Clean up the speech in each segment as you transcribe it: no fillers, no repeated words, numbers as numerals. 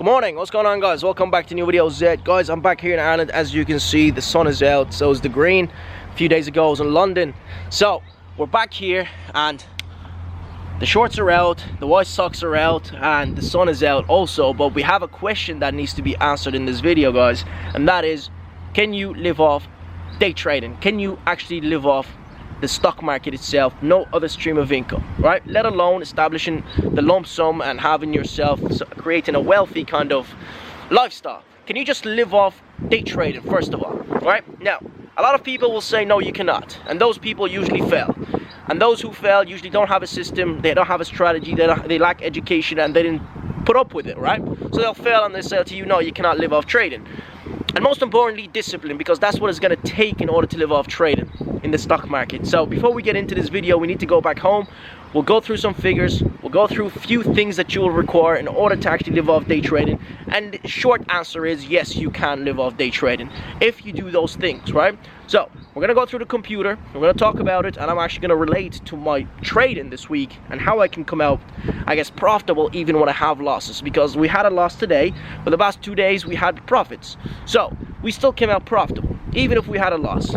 Good morning, what's going on guys? Welcome back to new video Z. Guys, I'm back here in Ireland. As you can see, the sun is out, so is the green. A few days ago I was in London. So, we're back here and the shorts are out, the white socks are out, and the sun is out also. But we have a question that needs to be answered in this video, guys. And that is, can you live off day trading? Can you actually live off the stock market itself, no other stream of income, right? Let alone establishing the lump sum and having yourself, creating a wealthy kind of lifestyle. Can you just live off day trading, first of all, right? Now, a lot of people will say, no, you cannot. And those people usually fail. And those who fail usually don't have a system, they don't have a strategy, they lack education, and they didn't put up with it, right? So they'll fail and they say to you, no, you cannot live off trading. And most importantly, discipline, because that's what it's going to take in order to live off trading in the stock market. So before we get into this video, we need to go back home. We'll go through some figures. We'll go through a few things that you will require in order to actually live off day trading. And the short answer is yes, you can live off day trading if you do those things, right? So we're going to go through the computer. We're going to talk about it, and I'm actually going to relate to my trading this week and how I can come out, I guess, profitable even when I have losses, because we had a loss today, but the past 2 days we had profits. So we still came out profitable even if we had a loss.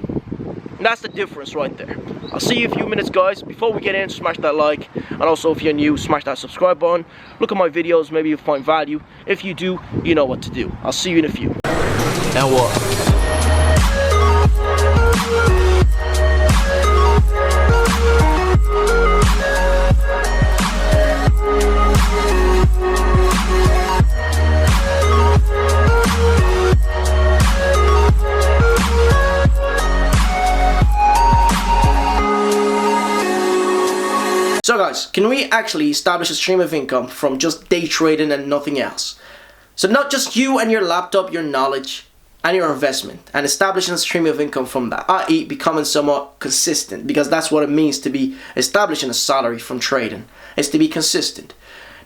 And that's the difference right there. I'll see you in a few minutes, guys. Before we get in, smash that like, and also if you're new, smash that subscribe button. Look at my videos, maybe you'll find value. If you do, you know what to do. I'll see you in a few. Now what? So guys, can we actually establish a stream of income from just day trading and nothing else? So not just you and your laptop, your knowledge and your investment, and establishing a stream of income from that, i.e. becoming somewhat consistent, because that's what it means to be establishing a salary from trading, is to be consistent.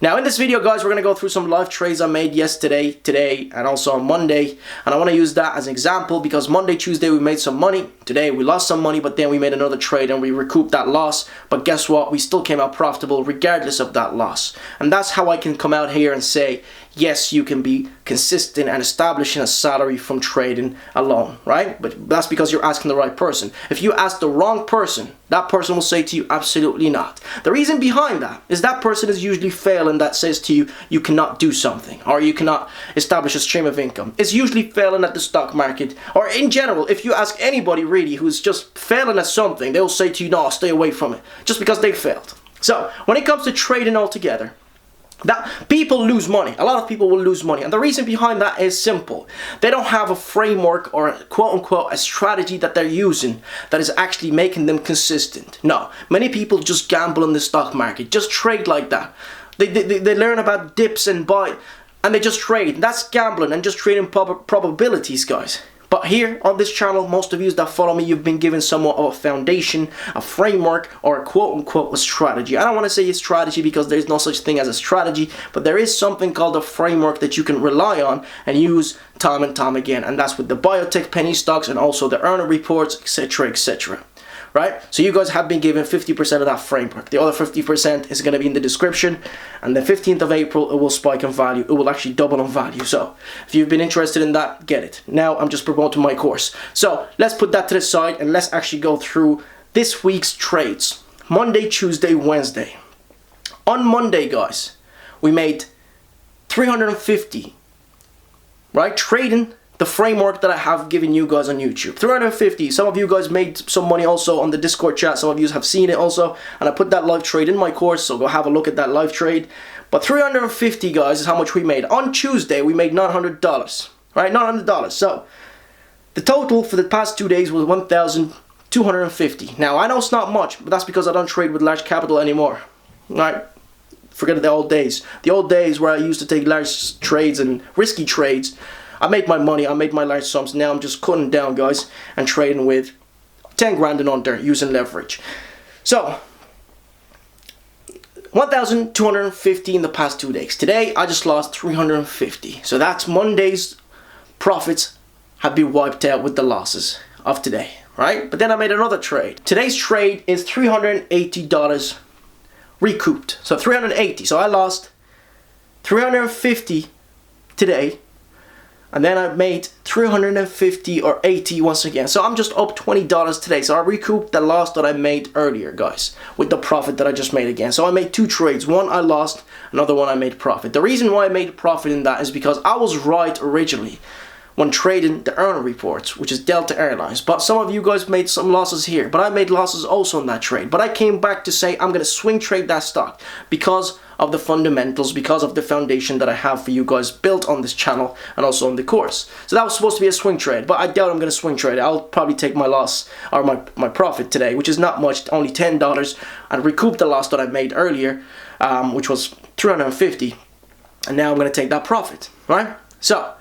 Now in this video, guys, we're going to go through some live trades I made yesterday, today, and also on Monday. And I want to use that as an example because Monday, Tuesday, we made some money. Today, we lost some money, but then we made another trade and we recouped that loss. But guess what? We still came out profitable regardless of that loss. And that's how I can come out here and say, yes, you can be consistent and establishing a salary from trading alone, right? But that's because you're asking the right person. If you ask the wrong person, that person will say to you, absolutely not. The reason behind that is that person is usually failing that says to you, you cannot do something or you cannot establish a stream of income. It's usually failing at the stock market, or in general, if you ask anybody really who's just failing at something, they'll say to you, no, stay away from it, just because they failed. So when it comes to trading altogether, that people lose money. A lot of people will lose money, and the reason behind that is simple. They don't have a framework or quote unquote a strategy that they're using that is actually making them consistent. No, many people just gamble in the stock market, just trade like that. They learn about dips and buy, and they just trade. That's gambling and just trading probabilities, guys. But here on this channel, most of you that follow me, you've been given somewhat of a foundation, a framework, or a quote-unquote a strategy. I don't want to say a strategy because there's no such thing as a strategy, but there is something called a framework that you can rely on and use time and time again. And that's with the biotech penny stocks and also the earning reports, etc., etc. Right? So you guys have been given 50% of that framework. The other 50% is going to be in the description, and the 15th of April it will spike in value. It will actually double in value. So if you've been interested in that, get it. Now I'm just promoting my course. So let's put that to the side and let's actually go through this week's trades. Monday, Tuesday, Wednesday. On Monday, guys, we made 350, right? Trading the framework that I have given you guys on YouTube. 350. Some of you guys made some money also on the Discord chat. Some of you have seen it also. And I put that live trade in my course, so go have a look at that live trade. But 350, guys, is how much we made. On Tuesday, we made $900, right? $900. So the total for the past 2 days was $1,250. Now, I know it's not much, but that's because I don't trade with large capital anymore, right? Forget the old days. The old days where I used to take large trades and risky trades. I made my money, I made my large sums. Now I'm just cutting down, guys, and trading with 10 grand and under using leverage. So, 1,250 in the past 2 days. Today, I just lost 350. So that's Monday's profits have been wiped out with the losses of today, right? But then I made another trade. Today's trade is $380 recouped. So 380. So I lost 350 today, and then I made 350 or 80 once again. So I'm just up $20 today. So I recouped the loss that I made earlier, guys, with the profit that I just made again. So I made 2 trades. One I lost, another one I made profit. The reason why I made profit in that is because I was right originally when trading the earner reports, which is Delta Airlines. But some of you guys made some losses here, but I made losses also in that trade. But I came back to say I'm going to swing trade that stock because of the fundamentals, because of the foundation that I have for you guys built on this channel and also on the course. So that was supposed to be a swing trade, but I doubt I'm going to swing trade. I'll probably take my loss or my profit today, which is not much, only $10, and recoup the loss that I made earlier, which was 350, and now I'm going to take that profit, right? So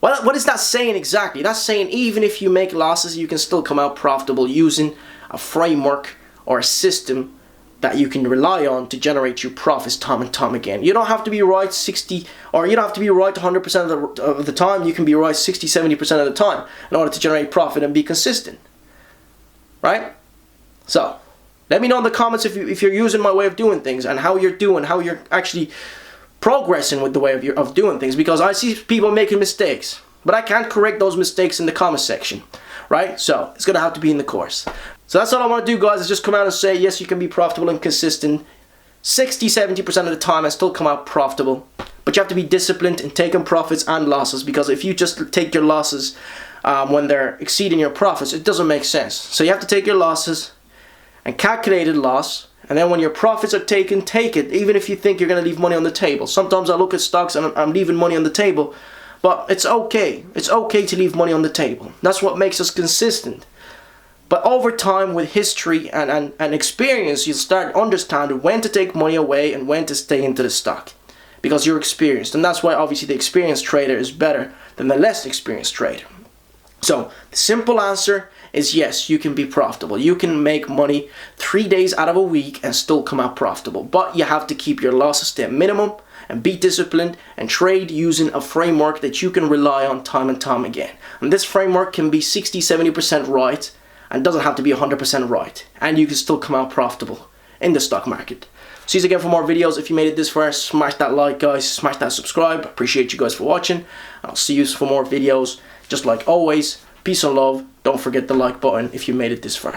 what is that saying exactly? That's saying even if you make losses, you can still come out profitable using a framework or a system that you can rely on to generate you profits time and time again. You don't have to be right 60, or you don't have to be right 100% of the time. You can be right 60, 70% of the time in order to generate profit and be consistent, right? So let me know in the comments if you're using my way of doing things and how you're actually progressing with the way of doing things, because I see people making mistakes, but I can't correct those mistakes in the comment section, right? So it's gonna have to be in the course. So that's all I want to do, guys, is just come out and say yes, you can be profitable and consistent 60-70% of the time and still come out profitable, but you have to be disciplined in taking profits and losses, because if you just take your losses when they're exceeding your profits, it doesn't make sense. So you have to take your losses and calculated loss, and then when your profits are taken, take it, even if you think you're going to leave money on the table. Sometimes I look at stocks and I'm leaving money on the table, but it's okay. It's okay to leave money on the table. That's what makes us consistent. But over time, with history and experience, you'll start understanding when to take money away and when to stay into the stock, because you're experienced. And that's why obviously the experienced trader is better than the less experienced trader. So the simple answer is yes, you can be profitable. You can make money 3 days out of a week and still come out profitable. But you have to keep your losses to a minimum and be disciplined and trade using a framework that you can rely on time and time again. And this framework can be 60-70% right and doesn't have to be 100% right. And you can still come out profitable in the stock market. See you again for more videos. If you made it this far, smash that like, guys. Smash that subscribe. Appreciate you guys for watching. And I'll see you for more videos. Just like always, peace and love. Don't forget the like button if you made it this far.